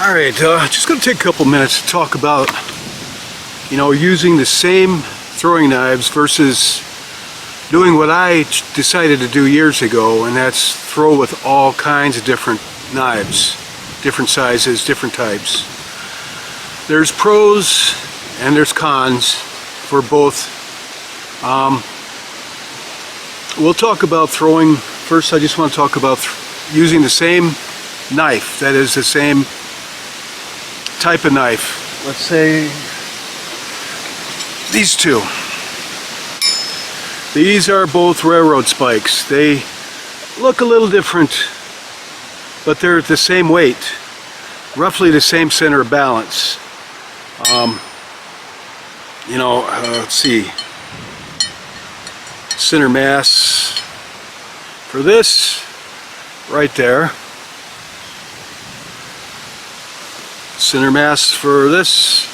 Alright, just going to take a couple minutes to talk about, using the same throwing knives versus doing what I decided to do years ago, and that's throw with all kinds of different knives, different sizes, different types. There's pros and there's cons for both. We'll talk about throwing. First, I just want to talk about using the same knife, that is the same type of knife. Let's say these two. These are both railroad spikes. They look a little different, but they're the same weight, roughly the same center of balance. Let's see, center mass for this right there, center mass for this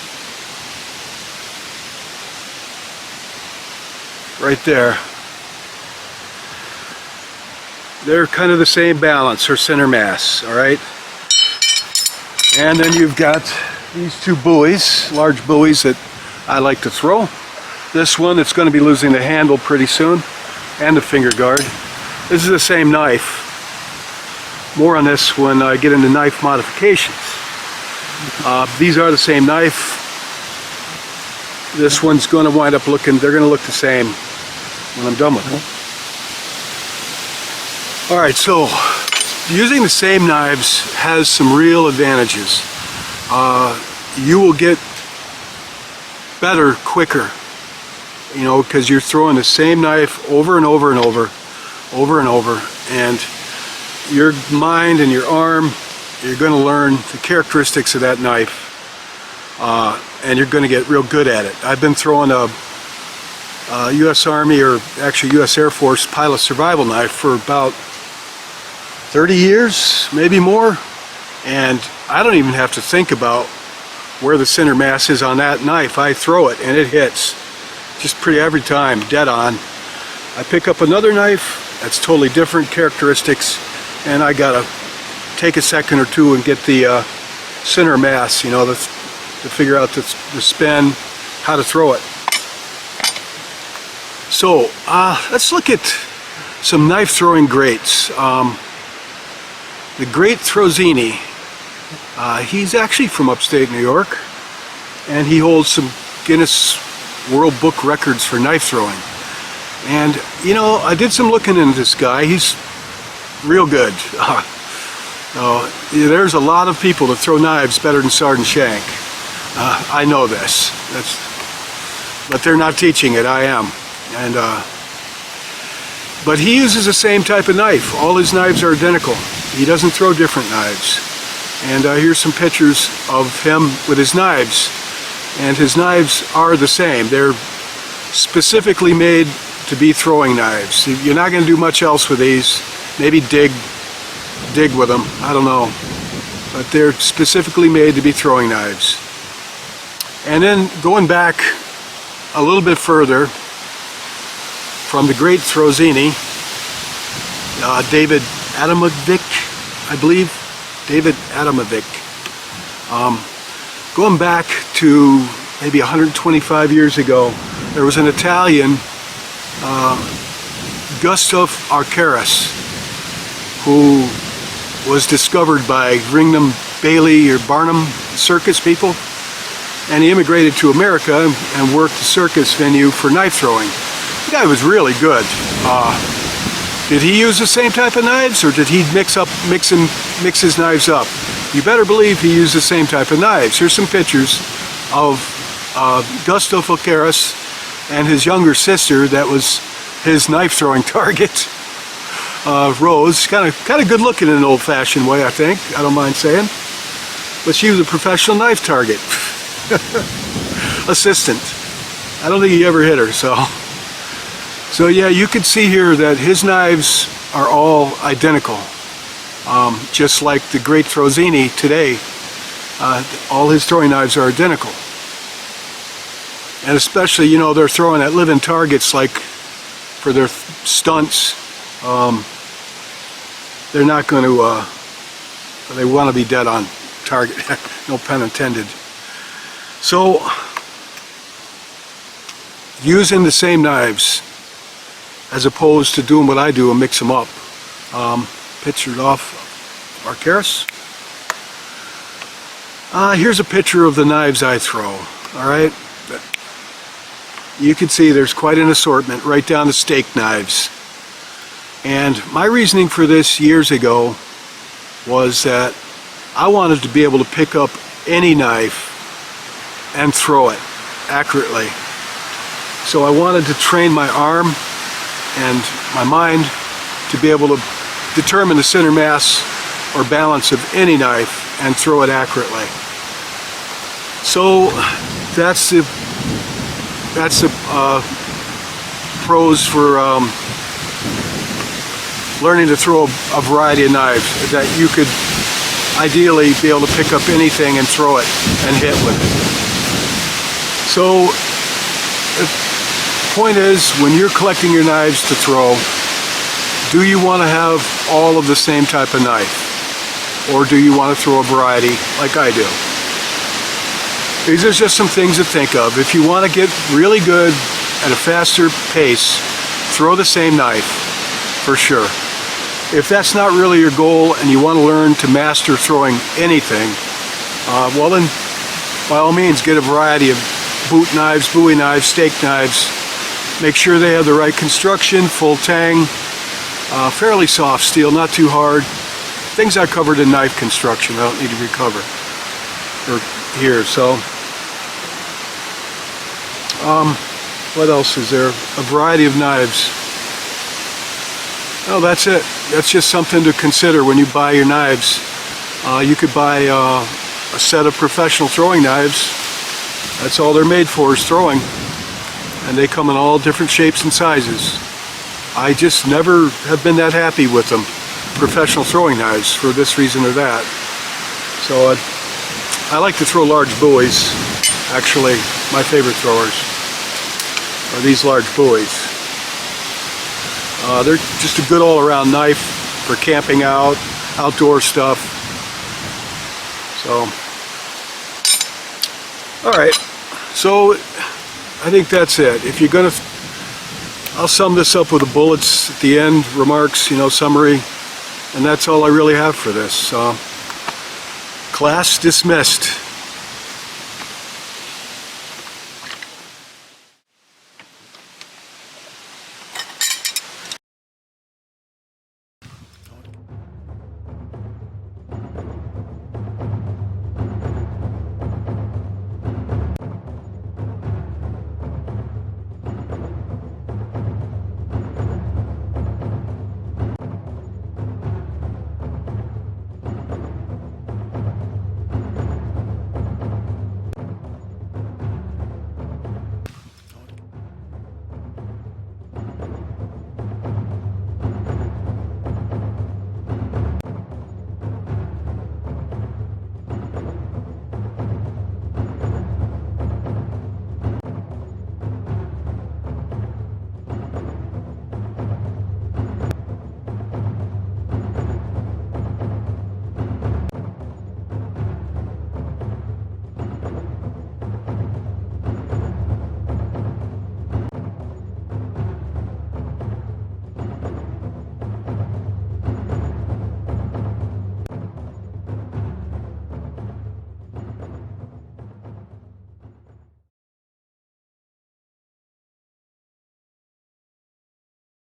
right there. They're kind of the same balance or center mass, all right? And then you've got these two buoys, large buoys that I like to throw. This one that's going to be losing the handle pretty soon, and the finger guard. This is the same knife. More on this when I get into knife modifications. These are the same knife. This one's going to wind up looking, they're going to look the same when I'm done with them. Alright, so using the same knives has some real advantages. You will get better quicker, because you're throwing the same knife over and over and over and over, and your mind and your arm, you're going to learn the characteristics of that knife, and you're going to get real good at it. I've been throwing a U.S. Army, or actually U.S. Air Force pilot survival knife for about 30 years, maybe more, and I don't even have to think about where the center mass is on that knife. I throw it and it hits just pretty every time, dead on. I pick up another knife that's totally different characteristics, and I gotta take a second or two and get the center mass, to figure out the spin, how to throw it. So let's look at some knife throwing greats. The great Throzzini, he's actually from upstate New York, and he holds some Guinness World Book records for knife throwing. And I did some looking into this guy. He's real good. There's a lot of people that throw knives better than Sergeant Shank. I know this. But they're not teaching it. I am. And but he uses the same type of knife. All his knives are identical. He doesn't throw different knives. And here's some pictures of him with his knives. And his knives are the same. They're specifically made to be throwing knives. You're not going to do much else with these. Maybe dig with them. I don't know. But they're specifically made to be throwing knives. And then going back a little bit further, from the great Throzzini, David Adamovic, I believe. David Adamovic. Going back to maybe 125 years ago, there was an Italian, Gustav Arcaris, who was discovered by Ringham Bailey or Barnum circus people, and he immigrated to America and worked the circus venue for knife throwing. The guy was really good. Did he use the same type of knives, or did he mix his knives up? You better believe he used the same type of knives. Here's some pictures of Gustav Arcaris and his younger sister. That was his knife throwing target. Rose, kind of good looking in an old-fashioned way, I think. I don't mind saying. But she was a professional knife target. Assistant. I don't think he ever hit her, so yeah, you can see here that his knives are all identical. Just like the great Throzzini today, all his throwing knives are identical. And especially, they're throwing at living targets, like for their stunts. They're not going to, they want to be dead on. target, no pun intended. So, using the same knives, as opposed to doing what I do and mix them up. Pictured off Arcaris. Here's a picture of the knives I throw, alright? You can see there's quite an assortment, right down to steak knives. And my reasoning for this years ago was that I wanted to be able to pick up any knife and throw it accurately. So I wanted to train my arm and my mind to be able to determine the center mass or balance of any knife and throw it accurately. So that's the pros for learning to throw a variety of knives, that you could ideally be able to pick up anything and throw it and hit with it. So the point is, when you're collecting your knives to throw, do you want to have all of the same type of knife? Or do you want to throw a variety like I do? These are just some things to think of. If you want to get really good at a faster pace, throw the same knife, for sure. If that's not really your goal and you want to learn to master throwing anything, well then, by all means, get a variety of boot knives, bowie knives, steak knives. Make sure they have the right construction, full tang, fairly soft steel, not too hard. Things I covered in knife construction, I don't need to recover or here. So, what else is there? A variety of knives. Oh, that's it. That's just something to consider when you buy your knives. You could buy a set of professional throwing knives. That's all they're made for, is throwing. And they come in all different shapes and sizes. I just never have been that happy with them, professional throwing knives, for this reason or that. So I like to throw large buoys. Actually, my favorite throwers are these large buoys. They're just a good all-around knife for camping out, outdoor stuff. So, alright, so I think that's it. If you're gonna, I'll sum this up with the bullets at the end, remarks, summary, and that's all I really have for this. Class dismissed.